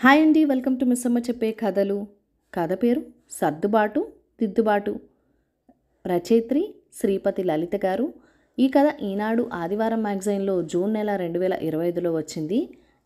Hi అండి, welcome to Missamma చెప్పే కథలు. కథ పేరు సర్దుబాటు దిద్దుబాటు. రచయిత్రి శ్రీపతి లలిత గారు. ఈ కథ ఈనాడు ఆదివారం మ్యాగజైన్లో జూన్ నెల 2025లో వచ్చింది.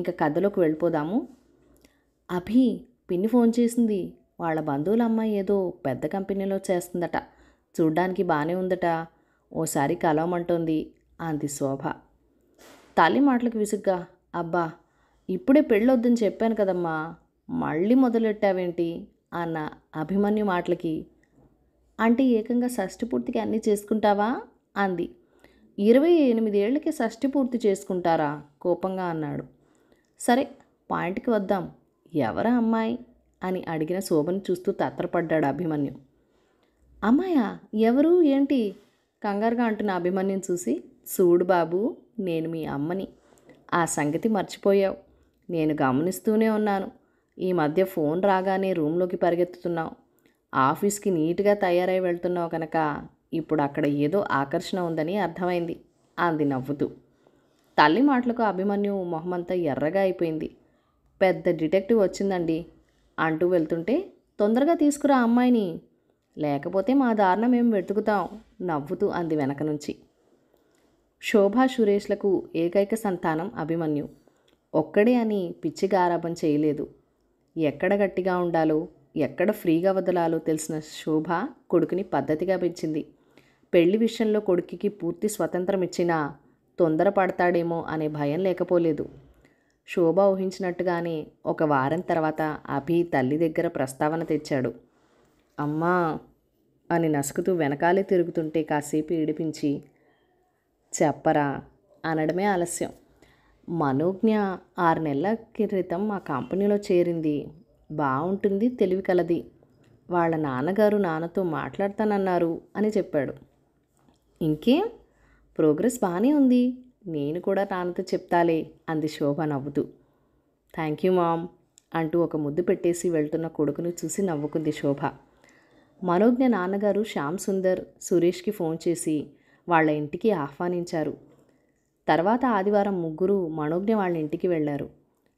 ఇంకా కథలోకి వెళ్ళిపోదాము. అభి పిన్ని ఫోన్ చేసింది. వాళ్ళ బంధువుల అమ్మాయి ఏదో పెద్ద కంపెనీలో చేస్తుందట. చూడ్డానికి బాగానే ఉందట. ఓసారి కలవమంటోంది అంది శోభ. తల్లి మాటలకు విసుగ్గా, అబ్బా ఇప్పుడే పెళ్ళొద్దని చెప్పాను కదమ్మా, మళ్ళీ మొదలెట్టావేంటి అన్న అభిమన్యు మాటలకి. అంటే ఏకంగా షష్ఠి పూర్తికి అన్నీ చేసుకుంటావా అంది. 28 ఏళ్ళకి షష్ఠి పూర్తి చేసుకుంటారా కోపంగా అన్నాడు. సరే పాయింట్కి వద్దాం. ఎవరా అమ్మాయి అని అడిగిన శోభను చూస్తూ తత్తరపడ్డాడు అభిమన్యు. అమ్మాయా ఎవరు ఏంటి కంగారుగా అంటున్న అభిమన్యుని చూసి, చూడు బాబు, నేను మీ అమ్మని. ఆ సంగతి మర్చిపోయావు. నేను గమనిస్తూనే ఉన్నాను. ఈ మధ్య ఫోన్ రాగానే రూమ్లోకి పరిగెత్తుతున్నావు. ఆఫీస్కి నీట్గా తయారై వెళ్తున్నావు కనుక ఇప్పుడు అక్కడ ఏదో ఆకర్షణ ఉందని అర్థమైంది అంది నవ్వుతూ. తల్లి మాటలకు అభిమన్యు మొహమంతా ఎర్రగా అయిపోయింది. పెద్ద డిటెక్టివ్ వచ్చిందండి అంటూ వెళ్తుంటే, తొందరగా తీసుకురా అమ్మాయిని, లేకపోతే మా దారిన మేము వెతుకుతాం నవ్వుతూ అంది వెనక నుంచి. శోభా సురేష్లకు ఏకైక సంతానం అభిమన్యు. ఒక్కడే అని పిచ్చిగా ఆరాపం చేయలేదు. ఎక్కడ గట్టిగా ఉండాలో, ఎక్కడ ఫ్రీగా వదలాలో తెలిసిన శోభ కొడుకుని పద్ధతిగా పెంచింది. పెళ్లి విషయంలో కొడుకుకి పూర్తి స్వతంత్రం ఇచ్చినా తొందరపడతాడేమో అనే భయం లేకపోలేదు. శోభ ఊహించినట్టుగానే ఒక వారం తర్వాత అభి తల్లి దగ్గర ప్రస్తావన తెచ్చాడు. అమ్మా అని నసుకుతూ వెనకాలే తిరుగుతుంటే కాసేపు ఏడిపించి, చెప్పరా అనడమే ఆలస్యం. మనోజ్ఞ 6 నెలల క్రితం మా కంపెనీలో చేరింది. బాగుంటుంది, తెలివి కలది. వాళ్ళ నాన్నగారు నాన్నతో మాట్లాడతానన్నారు అని చెప్పాడు. ఇంకేం, ప్రోగ్రెస్ బాగానే ఉంది. నేను కూడా నాన్నతో చెప్తాలే అంది శోభ నవ్వుతూ. థ్యాంక్ యూ మామ్ అంటూ ఒక ముద్దు పెట్టేసి వెళ్తున్న కొడుకుని చూసి నవ్వుకుంది శోభ. మనోజ్ఞ నాన్నగారు శ్యామ్ సుందర్ సురేష్కి ఫోన్ చేసి వాళ్ళ ఇంటికి ఆహ్వానించారు. తర్వాత ఆదివారం ముగ్గురు మనోజ్ఞ వాళ్ళ ఇంటికి వెళ్ళారు.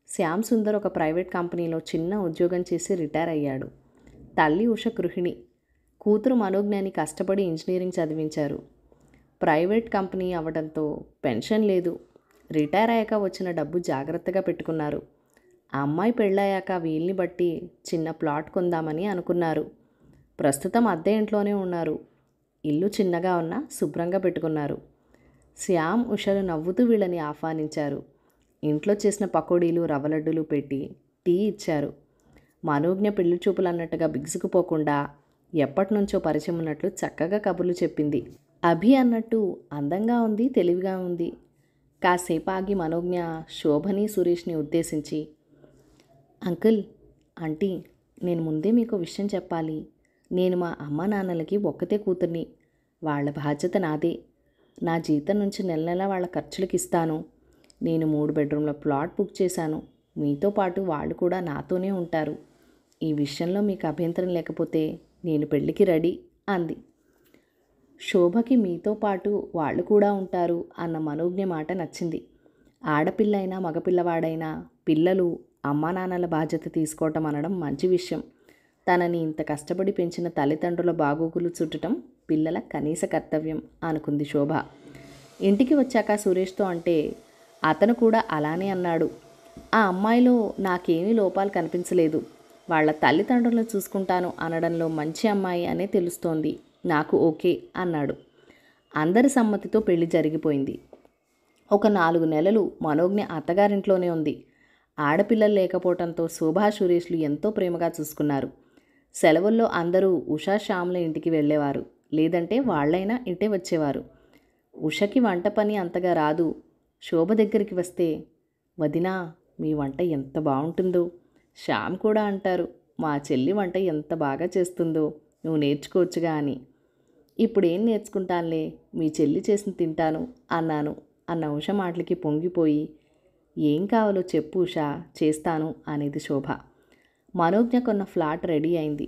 శ్యామ్ సుందర్ ఒక ప్రైవేట్ కంపెనీలో చిన్న ఉద్యోగం చేసి రిటైర్ అయ్యాడు. తల్లి ఉష గృహిణి. కూతురు మనోజ్ఞని కష్టపడి ఇంజనీరింగ్ చదివించారు. ప్రైవేట్ కంపెనీ అవ్వడంతో పెన్షన్ లేదు. రిటైర్ అయ్యాక వచ్చిన డబ్బు జాగ్రత్తగా పెట్టుకున్నారు. ఆ అమ్మాయి పెళ్ళయ్యాక వీల్ని బట్టి చిన్న ప్లాట్ కొందామని అనుకున్నారు. ప్రస్తుతం అద్దె ఇంట్లోనే ఉన్నారు. ఇల్లు చిన్నగా ఉన్నా శుభ్రంగా పెట్టుకున్నారు. శ్యామ్ ఉషలు నవ్వుతూ వీళ్ళని ఆహ్వానించారు. ఇంట్లో చేసిన పకోడీలు రవ్వలడ్డులు పెట్టి టీ ఇచ్చారు. మనోజ్ఞ పెళ్లి చూపులు అన్నట్టుగా బిగుసుకుపోకుండా ఎప్పటినుంచో పరిచయం ఉన్నట్లు చక్కగా కబుర్లు చెప్పింది. అభి అన్నట్టు అందంగా ఉంది, తెలివిగా ఉంది. కాసేపు ఆగి మనోజ్ఞ శోభని సురేష్ని ఉద్దేశించి, అంకుల్, ఆంటీ, నేను ముందే మీకు విషయం చెప్పాలి. నేను మా అమ్మ నాన్నలకి ఒక్కతే కూతుర్ని. వాళ్ళ బాధ్యత నాదే. నా జీతం నుంచి నెల నెల వాళ్ళ ఖర్చులకి ఇస్తాను. నేను 3 బెడ్రూమ్ల ప్లాట్ బుక్ చేశాను. మీతో పాటు వాళ్ళు కూడా నాతోనే ఉంటారు. ఈ విషయంలో మీకు అభ్యంతరం లేకపోతే నేను పెళ్ళికి రెడీ అంది. శోభకి మీతో పాటు వాళ్ళు కూడా ఉంటారు అన్న మనోజ్ఞ మాట నచ్చింది. ఆడపిల్లైనా మగపిల్లవాడైనా పిల్లలు అమ్మా నాన్నల బాధ్యత తీసుకోవటం అనడం మంచి విషయం. తనని ఇంత కష్టపడి పెంచిన తల్లిదండ్రుల బాగోగులు చుట్టడం పిల్లల కనీస కర్తవ్యం అనుకుంది శోభ. ఇంటికి వచ్చాక సురేష్తో అంటే అతను కూడా అలానే అన్నాడు. ఆ అమ్మాయిలో నాకేమీ లోపాలు కనిపించలేదు. వాళ్ళ తల్లిదండ్రులను చూసుకుంటాను అనడంలో మంచి అమ్మాయి అనే తెలుస్తోంది. నాకు ఓకే అన్నాడు. అందరి సమ్మతితో పెళ్లి జరిగిపోయింది. ఒక 4 నెలలు మనోజ్ఞ అత్తగారింట్లోనే ఉంది. ఆడపిల్లలు లేకపోవడంతో శోభా సురేష్లు ఎంతో ప్రేమగా చూసుకున్నారు. సెలవుల్లో అందరూ ఉషా శ్యామ్ల ఇంటికి వెళ్ళేవారు. లేదంటే వాళ్ళైనా ఇంటే వచ్చేవారు. ఉషకి వంట పని అంతగా రాదు. శోభ దగ్గరికి వస్తే, వదినా, మీ వంట ఎంత బాగుంటుందో. శ్యామ్ కూడా అంటారు, మా చెల్లి వంట ఎంత బాగా చేస్తుందో, నువ్వు నేర్చుకోవచ్చుగా అని. ఇప్పుడేం నేర్చుకుంటానులే, మీ చెల్లి చేసి తింటాను అన్నాను అన్న ఉష మాటలకి పొంగిపోయి, ఏం కావాలో చెప్పు ఉషా, చేస్తాను అనేది శోభ. మనోజ్ఞ కొన్న ఫ్లాట్ రెడీ అయింది.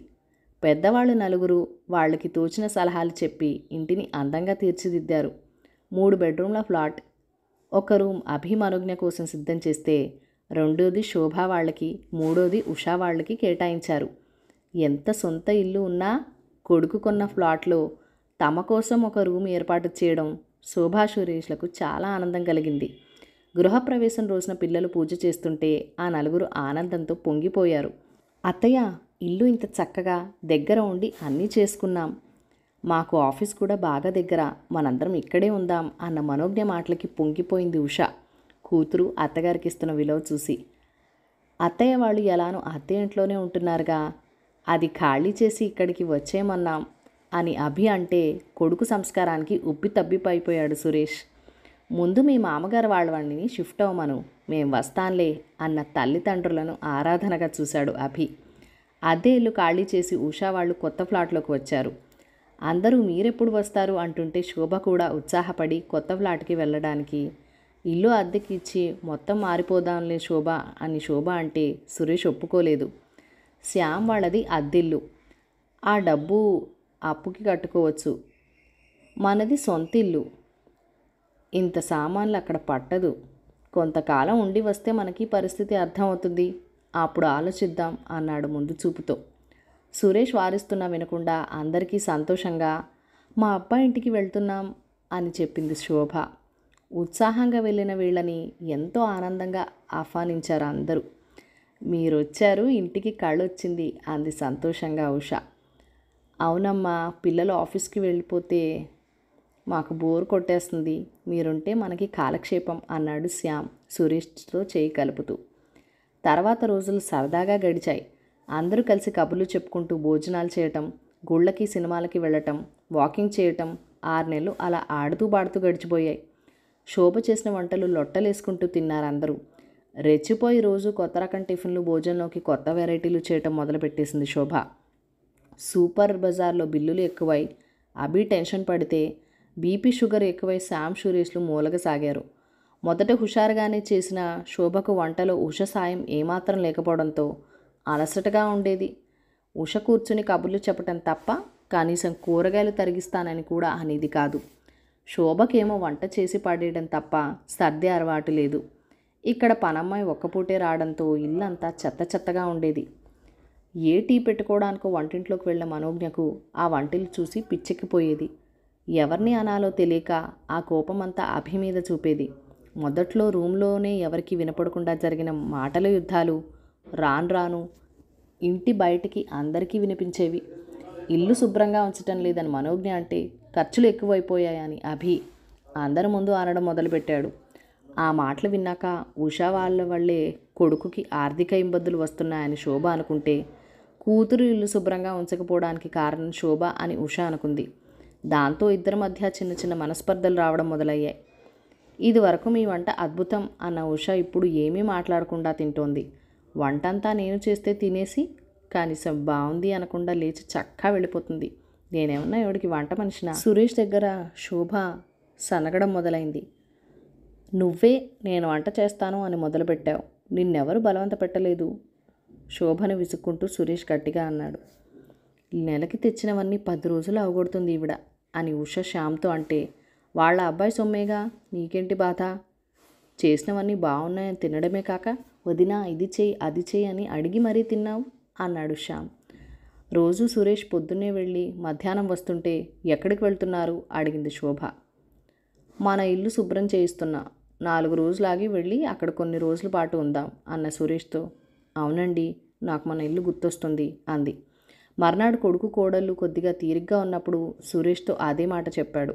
పెద్దవాళ్ళు 4 వాళ్ళకి తోచిన సలహాలు చెప్పి ఇంటిని అందంగా తీర్చిదిద్దారు. 3 బెడ్రూమ్ల ఫ్లాట్. ఒక రూమ్ అభి మనోజ్ఞ కోసం సిద్ధం చేస్తే రెండోది శోభ వాళ్ళకి, మూడోది ఉషా వాళ్ళకి కేటాయించారు. ఎంత సొంత ఇల్లు ఉన్నా కొడుకు కొన్న ఫ్లాట్లో తమ కోసం ఒక రూమ్ ఏర్పాటు చేయడం శోభా సురేష్లకు చాలా ఆనందం కలిగింది. గృహప్రవేశం రోజున పిల్లలు పూజ చేస్తుంటే ఆ నలుగురు ఆనందంతో పొంగిపోయారు. అత్తయ్య, ఇల్లు ఇంత చక్కగా దగ్గర ఉండి అన్నీ చేసుకున్నాం. మాకు ఆఫీస్ కూడా బాగా దగ్గర, మనందరం ఇక్కడే ఉందాం అన్న మనోజ్ఞ మాటలకి పొంగిపోయింది ఉష, కూతురు అత్తగారికి ఇస్తున్న విలువ చూసి. అత్తయ్య వాళ్ళు ఎలానో అత్తే ఇంట్లోనే ఉంటున్నారుగా, అది ఖాళీ చేసి ఇక్కడికి వచ్చేయమన్నాం అని అభి అంటే కొడుకు సంస్కారానికి ఉబ్బి తబ్బిపైపోయాడు సురేష్. ముందు మీ మామగారు వాళ్ళని షిఫ్ట్ అవ్వమను, మేం వస్తాంలే అన్న తల్లిదండ్రులను ఆరాధనగా చూశాడు అభి. అదే ఇల్లు ఖాళీ చేసి ఉషా వాళ్ళు కొత్త ఫ్లాట్లోకి వచ్చారు. అందరూ మీరెప్పుడు వస్తారు అంటుంటే శోభ కూడా ఉత్సాహపడి కొత్త ఫ్లాట్కి వెళ్ళడానికి, ఇల్లు అద్దెకి ఇచ్చి మొత్తం మారిపోదాంలే శోభ అని శోభ అంటే సురేష్ ఒప్పుకోలేదు. శ్యామ్ వాళ్ళది అద్దిల్లు, ఆ డబ్బు అప్పుకి కట్టుకోవచ్చు, మనది సొంతిల్లు, ఇంత సామాన్లు అక్కడ పట్టదు, కొంతకాలం ఉండి వస్తే మనకి పరిస్థితి అర్థమవుతుంది, అప్పుడు ఆలోచిద్దాం అన్నాడు ముందు చూపుతో. సురేష్ వారిస్తున్నా వినకుండా అందరికీ సంతోషంగా మా అబ్బాయి ఇంటికి వెళ్తున్నాం అని చెప్పింది శోభ. ఉత్సాహంగా వెళ్ళిన వీళ్ళని ఎంతో ఆనందంగా ఆహ్వానించారు అందరూ. మీరొచ్చారు, ఇంటికి కళ్ళొచ్చింది అంది సంతోషంగా ఉష. అవునమ్మా, పిల్లలు ఆఫీస్కి వెళ్ళిపోతే మాకు బోర్ కొట్టేస్తుంది, మీరుంటే మనకి కాలక్షేపం అన్నాడు శ్యామ్ సురేష్తో చేయి కలుపుతూ. తర్వాత రోజులు సరదాగా గడిచాయి. అందరూ కలిసి కబుర్లు చెప్పుకుంటూ భోజనాలు చేయటం, గుళ్ళకి సినిమాలకి వెళ్ళటం, వాకింగ్ చేయటం 6 నెలలు అలా ఆడుతూ పాడుతూ గడిచిపోయాయి. శోభ చేసిన వంటలు లొట్టలేసుకుంటూ తిన్నారు అందరూ. రెచ్చిపోయి రోజు కొత్త రకం టిఫిన్లు, భోజనంలోకి కొత్త వెరైటీలు చేయటం మొదలుపెట్టేసింది శోభ. సూపర్ బజార్లో బిల్లులు ఎక్కువై అభి టెన్షన్ పడితే, బీపీ షుగర్ ఎక్కువై శ్యామ్ సురేష్లు మూలగసాగారు. మొదట హుషారుగానే చేసిన శోభకు వంటలో ఉష సాయం ఏమాత్రం లేకపోవడంతో అలసటగా ఉండేది. ఉష కూర్చుని కబుర్లు చెప్పటం తప్ప కనీసం కూరగాయలు తరిగిస్తానని కూడా అనేది కాదు. శోభకేమో వంట చేసి పడేయడం తప్ప సర్దే అలవాటు లేదు. ఇక్కడ పనమ్మాయి ఒక్కపూటే రావడంతో ఇల్లంతా చెత్త చెత్తగా ఉండేది. ఏ టీ పెట్టుకోవడానికో వంటింట్లోకి వెళ్ళిన మనోజ్ఞకు ఆ వంటలు చూసి పిచ్చెక్కిపోయేది. ఎవరిని అనాలో తెలియక ఆ కోపమంతా అభి మీద చూపేది. మొదట్లో రూమ్లోనే ఎవరికి వినపడకుండా జరిగిన మాటల యుద్ధాలు రాను రాను ఇంటి బయటికి అందరికీ వినిపించేవి. ఇల్లు శుభ్రంగా ఉంచటం లేదని మనోజ్ఞ అంటే ఖర్చులు ఎక్కువైపోయాయని అభి అందరి ముందు అనడం మొదలుపెట్టాడు. ఆ మాటలు విన్నాక ఉషా వాళ్ళ వల్లే కొడుకుకి ఆర్థిక ఇబ్బందులు వస్తున్నాయని శోభ అనుకుంటే, కూతురు ఇల్లు శుభ్రంగా ఉంచకపోవడానికి కారణం శోభ అని ఉష అనుకుంది. దాంతో ఇద్దరి మధ్య చిన్న చిన్న మనస్పర్ధలు రావడం మొదలయ్యాయి. ఇదివరకు మీ వంట అద్భుతం అన్న ఉష ఇప్పుడు ఏమీ మాట్లాడకుండా తింటోంది. వంటంతా నేను చేస్తే తినేసి కనీసం బాగుంది అనకుండా లేచి చక్కా వెళ్ళిపోతుంది. నేనేమన్నా ఎవడికి వంట మనిషినా? సురేష్ దగ్గర శోభ సనగడం మొదలైంది. నువ్వే నేను వంట చేస్తాను అని మొదలుపెట్టావు, నిన్నెవరు బలవంత పెట్టలేదు, శోభను విసుక్కుంటూ సురేష్ గట్టిగా అన్నాడు. నెలకి తెచ్చినవన్నీ 10 రోజులు అవగొడుతుంది ఈవిడ అని ఉష శ్యామ్తో అంటే, వాళ్ళ అబ్బాయి సొమ్మేగా, నీకేంటి బాధ, చేసినవన్నీ బాగున్నాయని తినడమే కాక వదినా ఇది చేయి అది చేయి అని అడిగి మరీ తిన్నావు అన్నాడు శ్యామ్. రోజు సురేష్ పొద్దున్నే వెళ్ళి మధ్యాహ్నం వస్తుంటే ఎక్కడికి వెళ్తున్నారు అడిగింది శోభ. మన ఇల్లు శుభ్రం చేయిస్తున్నా, 4 రోజులాగి వెళ్ళి అక్కడ కొన్ని రోజుల పాటు ఉందాం అన్న సురేష్తో. అవునండి, నాకు మన ఇల్లు గుర్తొస్తుంది అంది. మర్నాడు కొడుకు కోడళ్ళు కొద్దిగా తీరిగ్గా ఉన్నప్పుడు సురేష్తో అదే మాట చెప్పాడు.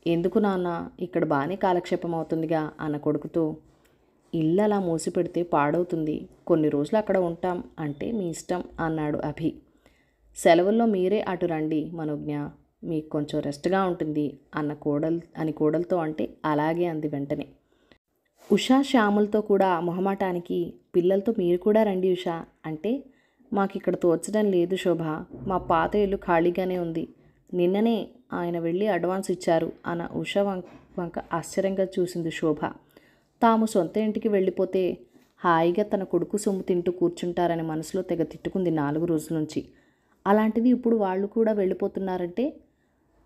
ఎందుకు నాన్న, ఇక్కడ బాగానే కాలక్షేపం అవుతుందిగా అన్న కొడుకుతో. ఇల్లు అలా మూసిపెడితే పాడవుతుంది, కొన్ని రోజులు అక్కడ ఉంటాం అంటే మీ ఇష్టం అన్నాడు అభి. సెలవుల్లో మీరే అటు రండి మనోజ్ఞ, మీకు కొంచెం రెస్ట్గా ఉంటుంది అని కోడలతో అంటే అలాగే అంది వెంటనే. ఉషా శ్యాములతో కూడా మొహమాటానికి పిల్లలతో మీరు కూడా రండి ఉషా అంటే, మాకు ఇక్కడ తోచడం లేదు శోభ, మా పాత ఇల్లు ఖాళీగానే ఉంది, నిన్ననే ఆయన వెళ్ళి అడ్వాన్స్ ఇచ్చారు అన్న ఉష వంక ఆశ్చర్యంగా చూసింది శోభ. తాము సొంత ఇంటికి వెళ్ళిపోతే హాయిగా తన కొడుకు సొమ్ము తింటూ కూర్చుంటారని మనసులో తెగ తిట్టుకుంది 4 రోజుల నుంచి. అలాంటిది ఇప్పుడు వాళ్ళు కూడా వెళ్ళిపోతున్నారంటే,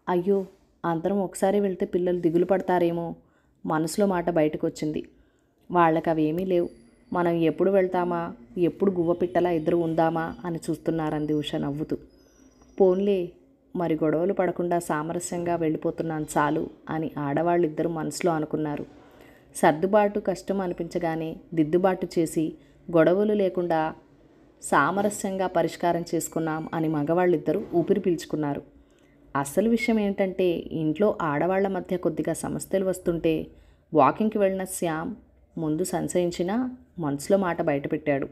అయ్యో అందరం ఒకసారి వెళ్తే పిల్లలు దిగులు పడతారేమో మనసులో మాట బయటకు వచ్చింది. వాళ్ళకి అవేమీ లేవు, మనం ఎప్పుడు వెళ్తామా, ఎప్పుడు గువ్వ పిట్టలా ఇద్దరు ఉందామా అని చూస్తున్నారంది ఉష నవ్వుతూ. పోన్లే, మరి గొడవలు పడకుండా సామరస్యంగా వెళ్ళిపోతున్నాను చాలు అని ఆడవాళ్ళిద్దరూ మనసులో అనుకున్నారు. సర్దుబాటు కష్టం అనిపించగానే దిద్దుబాటు చేసి గొడవలు లేకుండా సామరస్యంగా పరిష్కారం చేసుకున్నాం అని మగవాళ్ళిద్దరూ ఊపిరి పీల్చుకున్నారు. అసలు విషయం ఏంటంటే, ఇంట్లో ఆడవాళ్ల మధ్య కొద్దిగా సమస్యలు వస్తుంటే వాకింగ్కి వెళ్ళిన శ్యామ్ ముందు సంశయించినా మనసులో మాట బయటపెట్టాడు.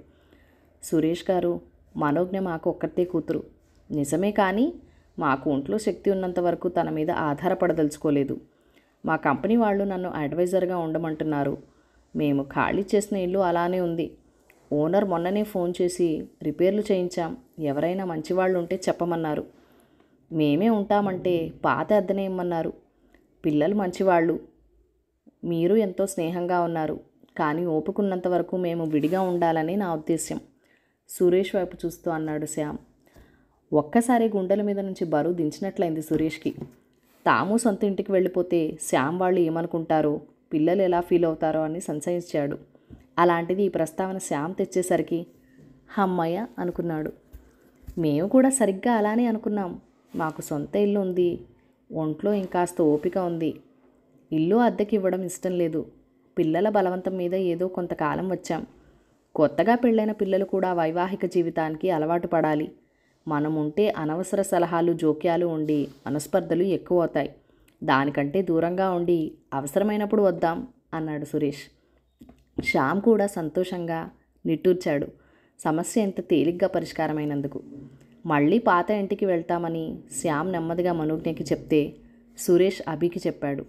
సురేష్ గారు, మనోజ్ఞ మాకు ఒక్కతే కూతురు నిజమే, కానీ మాకు ఒంట్లో శక్తి ఉన్నంత వరకు తన మీద ఆధారపడదలుచుకోలేదు. మా కంపెనీ వాళ్ళు నన్ను అడ్వైజర్గా ఉండమంటున్నారు. మేము ఖాళీ చేసిన ఇల్లు అలానే ఉంది. ఓనర్ మొన్ననే ఫోన్ చేసి రిపేర్లు చేయించాం, ఎవరైనా మంచివాళ్ళు ఉంటే చెప్పమన్నారు. మేమే ఉంటామంటే పాత అద్దెనే ఇమ్మన్నారు. పిల్లలు మంచివాళ్ళు, మీరు ఎంతో స్నేహంగా ఉన్నారు, కానీ ఓపుకున్నంత వరకు మేము విడిగా ఉండాలని నా ఉద్దేశ్యం. సురేష్ వైపు చూస్తూ అన్నాడు శ్యామ్. ఒక్కసారి గుండెల మీద నుంచి బరువు దించినట్లయింది సురేష్కి. తాము సొంత ఇంటికి వెళ్ళిపోతే శ్యామ్ వాళ్ళు ఏమనుకుంటారో, పిల్లలు ఎలా ఫీల్ అవుతారో అని సంశయించాడు. అలాంటిది ఈ ప్రస్తావన శ్యామ్ తెచ్చేసరికి హమ్మయ్య అనుకున్నాడు. మేము కూడా సరిగ్గా అలానే అనుకున్నాం. మాకు సొంత ఇల్లు ఉంది, ఒంట్లో ఇంకాస్త ఓపిక ఉంది. ఇల్లు అద్దెకి ఇవ్వడం ఇష్టం లేదు. పిల్లల బలవంతం మీద ఏదో కొంతకాలం వచ్చాం. కొత్తగా పెళ్ళైన పిల్లలు కూడా వైవాహిక జీవితానికి అలవాటు పడాలి. మనం ఉంటే అనవసర సలహాలు జోక్యాలు ఉండి మనస్పర్ధలు ఎక్కువ అవుతాయి. దానికంటే దూరంగా ఉండి అవసరమైనప్పుడు వద్దాం అన్నాడు సురేష్. శ్యామ్ కూడా సంతోషంగా నిట్టూర్చాడు, సమస్య ఎంత తేలిగ్గా పరిష్కారమైనందుకు. మళ్ళీ పాత ఇంటికి వెళ్తామని శ్యామ్ నెమ్మదిగా మనోజ్ఞకి చెప్తే సురేష్ అభికి చెప్పాడు.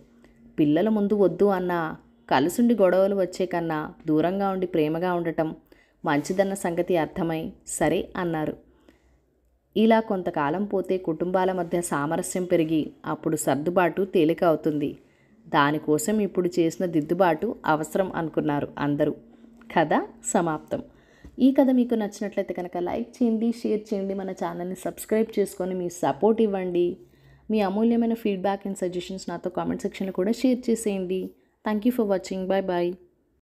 పిల్లల ముందు వద్దు అన్నా కలుసుండి గొడవలు వచ్చే కన్నా దూరంగా ఉండి ప్రేమగా ఉండటం మంచిదన్న సంగతి అర్థమై సరే అన్నారు. ఇలా కొంతకాలం పోతే కుటుంబాల మధ్య సామరస్యం పెరిగి అప్పుడు సర్దుబాటు తేలిక అవుతుంది. దానికోసం ఇప్పుడు చేసిన దిద్దుబాటు అవసరం అనుకున్నారు అందరూ. కథ సమాప్తం. ఈ కథ మీకు నచ్చినట్లయితే కనుక లైక్ చేయండి, షేర్ చేయండి, మన ఛానల్ని సబ్స్క్రైబ్ చేసుకొని మీ సపోర్ట్ ఇవ్వండి. మీ అమూల్యమైన ఫీడ్బ్యాక్ అండ్ సజెషన్స్ నాతో కామెంట్ సెక్షన్లో కూడా షేర్ చేసేయండి. Thank you for watching. Bye bye.